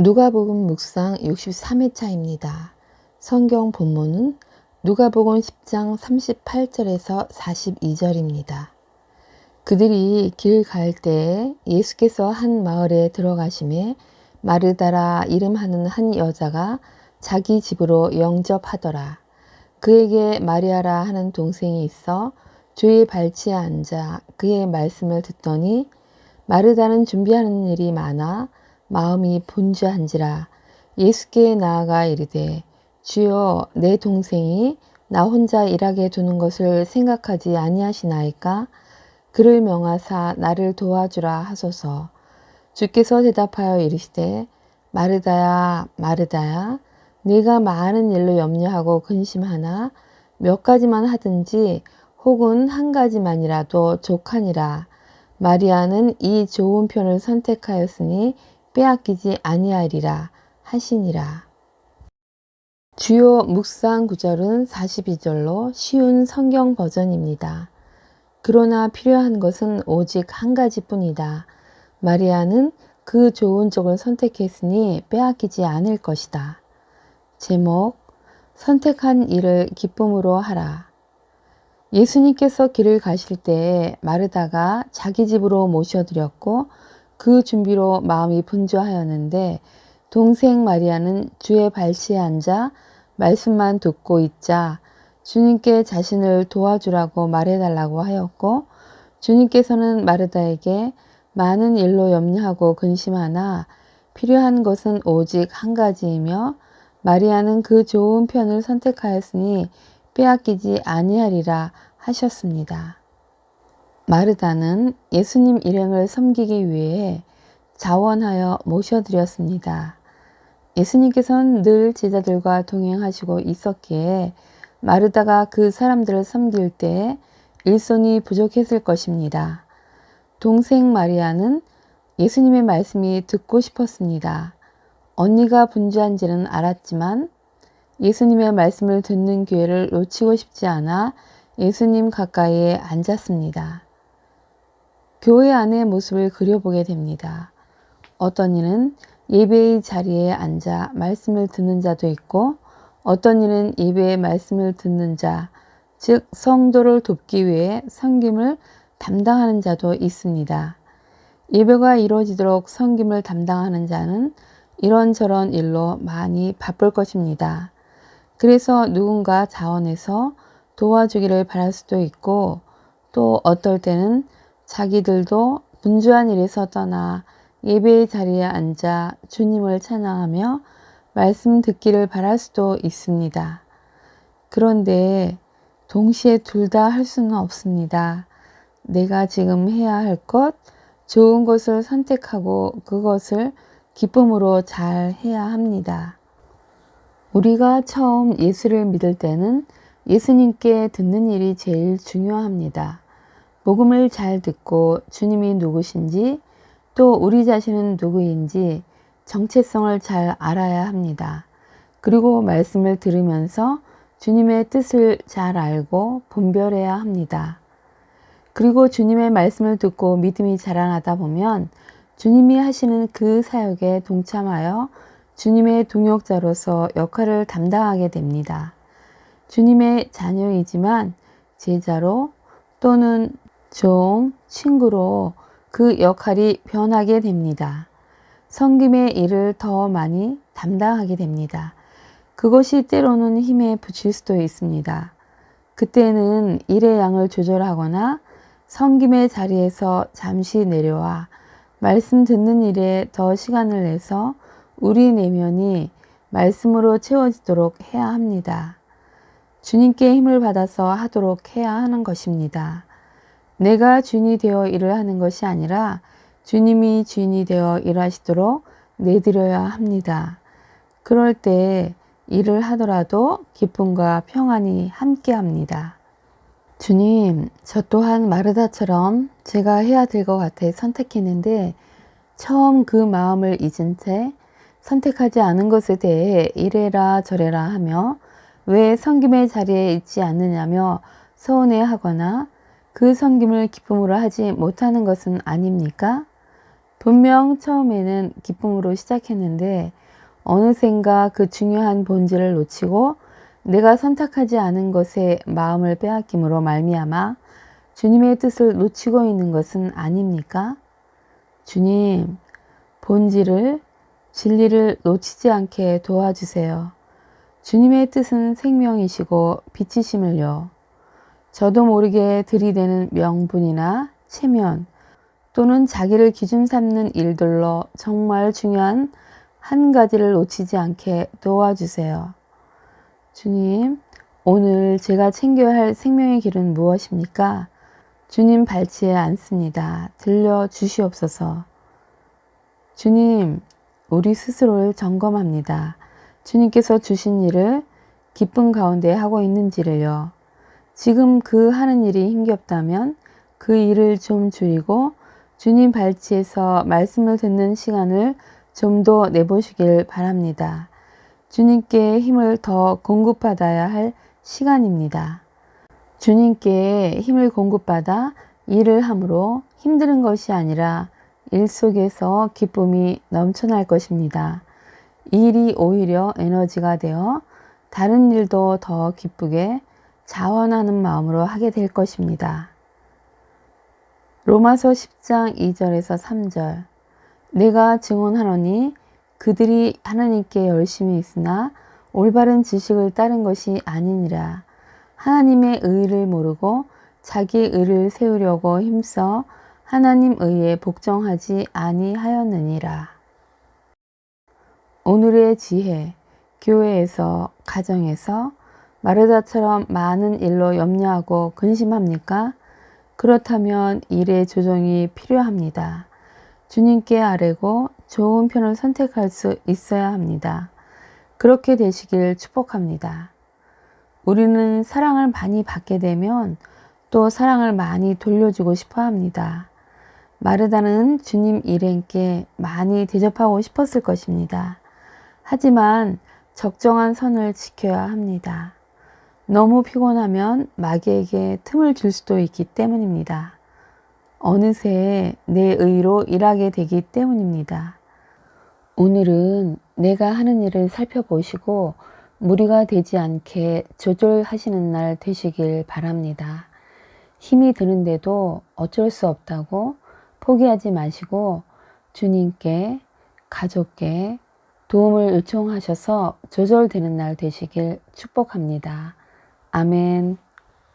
누가복음 묵상 63회차입니다. 성경 본문은 누가복음 10장 38절에서 42절입니다. 그들이 길 갈 때에 예수께서 한 마을에 들어가심에 마르다라 이름하는 한 여자가 자기 집으로 영접하더라. 그에게 마리아라 하는 동생이 있어 주의 발치에 앉아 그의 말씀을 듣더니 마르다는 준비하는 일이 많아 마음이 분주한지라 예수께 나아가 이르되 주여 내 동생이 나 혼자 일하게 두는 것을 생각하지 아니하시나이까? 그를 명하사 나를 도와주라 하소서. 주께서 대답하여 이르시되 마르다야 마르다야 네가 많은 일로 염려하고 근심하나 몇 가지만 하든지 혹은 한 가지만이라도 족하니라. 마리아는 이 좋은 편을 선택하였으니 빼앗기지 아니하리라 하시니라. 주요 묵상 구절은 42절로 쉬운 성경 버전입니다. 그러나 필요한 것은 오직 한 가지뿐이다. 마리아는 그 좋은 쪽을 선택했으니 빼앗기지 않을 것이다. 제목, 선택한 일을 기쁨으로 하라. 예수님께서 길을 가실 때에 마르다가 자기 집으로 모셔드렸고 그 준비로 마음이 분주하였는데 동생 마리아는 주의 발치에 앉아 말씀만 듣고 있자 주님께 자신을 도와주라고 말해달라고 하였고 주님께서는 마르다에게 많은 일로 염려하고 근심하나 필요한 것은 오직 한 가지이며 마리아는 그 좋은 편을 선택하였으니 빼앗기지 아니하리라 하셨습니다. 마르다는 예수님 일행을 섬기기 위해 자원하여 모셔드렸습니다. 예수님께서는 늘 제자들과 동행하시고 있었기에 마르다가 그 사람들을 섬길 때 일손이 부족했을 것입니다. 동생 마리아는 예수님의 말씀이 듣고 싶었습니다. 언니가 분주한지는 알았지만 예수님의 말씀을 듣는 기회를 놓치고 싶지 않아 예수님 가까이에 앉았습니다. 교회 안의 모습을 그려보게 됩니다. 어떤 이는 예배의 자리에 앉아 말씀을 듣는 자도 있고 어떤 이는 예배의 말씀을 듣는 자, 즉 성도를 돕기 위해 섬김을 담당하는 자도 있습니다. 예배가 이루어지도록 섬김을 담당하는 자는 이런저런 일로 많이 바쁠 것입니다. 그래서 누군가 자원해서 도와주기를 바랄 수도 있고 또 어떨 때는 자기들도 분주한 일에서 떠나 예배의 자리에 앉아 주님을 찬양하며 말씀 듣기를 바랄 수도 있습니다. 그런데 동시에 둘 다 할 수는 없습니다. 내가 지금 해야 할 것, 좋은 것을 선택하고 그것을 기쁨으로 잘 해야 합니다. 우리가 처음 예수를 믿을 때는 예수님께 듣는 일이 제일 중요합니다. 복음을 잘 듣고 주님이 누구신지 또 우리 자신은 누구인지 정체성을 잘 알아야 합니다. 그리고 말씀을 들으면서 주님의 뜻을 잘 알고 분별해야 합니다. 그리고 주님의 말씀을 듣고 믿음이 자라나다 보면 주님이 하시는 그 사역에 동참하여 주님의 동역자로서 역할을 담당하게 됩니다. 주님의 자녀이지만 제자로 또는 종, 친구로 그 역할이 변하게 됩니다. 섬김의 일을 더 많이 담당하게 됩니다. 그것이 때로는 힘에 부칠 수도 있습니다. 그때는 일의 양을 조절하거나 섬김의 자리에서 잠시 내려와 말씀 듣는 일에 더 시간을 내서 우리 내면이 말씀으로 채워지도록 해야 합니다. 주님께 힘을 받아서 하도록 해야 하는 것입니다. 내가 주인이 되어 일을 하는 것이 아니라 주님이 주인이 되어 일하시도록 내드려야 합니다. 그럴 때 일을 하더라도 기쁨과 평안이 함께합니다. 주님, 저 또한 마르다처럼 제가 해야 될 것 같아 선택했는데 처음 그 마음을 잊은 채 선택하지 않은 것에 대해 이래라 저래라 하며 왜 섬김의 자리에 있지 않느냐며 서운해하거나 그 섬김을 기쁨으로 하지 못하는 것은 아닙니까? 분명 처음에는 기쁨으로 시작했는데 어느샌가 그 중요한 본질을 놓치고 내가 선택하지 않은 것에 마음을 빼앗김으로 말미암아 주님의 뜻을 놓치고 있는 것은 아닙니까? 주님, 본질을, 진리를 놓치지 않게 도와주세요. 주님의 뜻은 생명이시고 빛이심을요. 저도 모르게 들이대는 명분이나 체면 또는 자기를 기준 삼는 일들로 정말 중요한 한 가지를 놓치지 않게 도와주세요. 주님, 오늘 제가 챙겨야 할 생명의 길은 무엇입니까? 주님 발치에 앉습니다. 들려주시옵소서. 주님, 우리 스스로를 점검합니다. 주님께서 주신 일을 기쁨 가운데 하고 있는지를요. 지금 그 하는 일이 힘겹다면 그 일을 좀 줄이고 주님 발치에서 말씀을 듣는 시간을 좀 더 내보시길 바랍니다. 주님께 힘을 더 공급받아야 할 시간입니다. 주님께 힘을 공급받아 일을 함으로 힘드는 것이 아니라 일 속에서 기쁨이 넘쳐날 것입니다. 이 일이 오히려 에너지가 되어 다른 일도 더 기쁘게 자원하는 마음으로 하게 될 것입니다. 로마서 10장 2절에서 3절 내가 증언하노니 그들이 하나님께 열심히 있으나 올바른 지식을 따른 것이 아니니라. 하나님의 의를 모르고 자기의 의를 세우려고 힘써 하나님 의에 복종하지 아니하였느니라. 오늘의 지혜, 교회에서, 가정에서 마르다처럼 많은 일로 염려하고 근심합니까? 그렇다면 일의 조정이 필요합니다. 주님께 아뢰고 좋은 편을 선택할 수 있어야 합니다. 그렇게 되시길 축복합니다. 우리는 사랑을 많이 받게 되면 또 사랑을 많이 돌려주고 싶어 합니다. 마르다는 주님 일행께 많이 대접하고 싶었을 것입니다. 하지만 적정한 선을 지켜야 합니다. 너무 피곤하면 마귀에게 틈을 줄 수도 있기 때문입니다. 어느새 내 의로 일하게 되기 때문입니다. 오늘은 내가 하는 일을 살펴보시고 무리가 되지 않게 조절하시는 날 되시길 바랍니다. 힘이 드는데도 어쩔 수 없다고 포기하지 마시고 주님께, 가족께 도움을 요청하셔서 조절되는 날 되시길 축복합니다. 아멘.